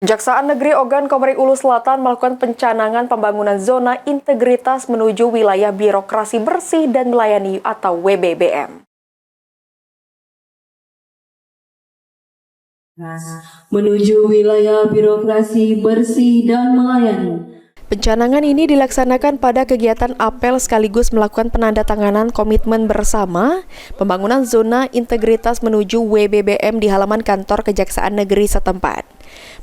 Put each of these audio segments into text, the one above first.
Kejaksaan Negeri Ogan Komering Ulu Selatan melakukan pencanangan pembangunan zona integritas menuju wilayah birokrasi bersih dan melayani atau WBBM. Menuju wilayah birokrasi bersih dan melayani. Pencanangan ini dilaksanakan pada kegiatan apel sekaligus melakukan penandatanganan komitmen bersama pembangunan zona integritas menuju WBBM di halaman kantor Kejaksaan Negeri setempat.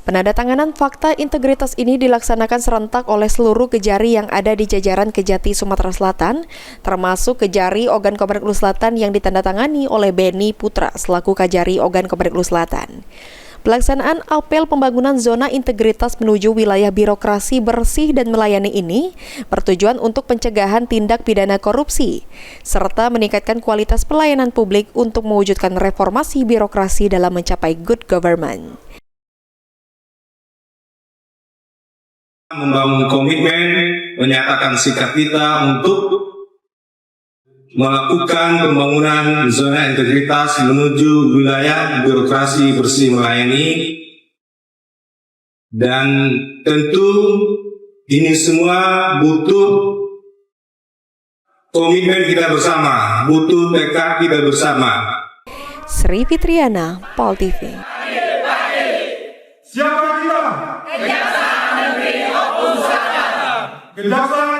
Penandatanganan fakta integritas ini dilaksanakan serentak oleh seluruh kejari yang ada di jajaran Kejati Sumatera Selatan, termasuk Kejari Ogan Komering Ulu Selatan yang ditandatangani oleh Beni Putra selaku Kajari Ogan Komering Ulu Selatan. Pelaksanaan apel pembangunan zona integritas menuju wilayah birokrasi bersih dan melayani ini bertujuan untuk pencegahan tindak pidana korupsi, serta meningkatkan kualitas pelayanan publik untuk mewujudkan reformasi birokrasi dalam mencapai good government. Membangun komitmen, menyatakan sikap kita untuk melakukan pembangunan zona integritas menuju wilayah birokrasi bersih melayani, dan tentu ini semua butuh komitmen kita bersama, butuh tekad kita bersama. Sri Fitriana, Pol TV. Siapa kita? Kejaksaan Negeri Ogan Komering Ulu Selatan. Kejaksaan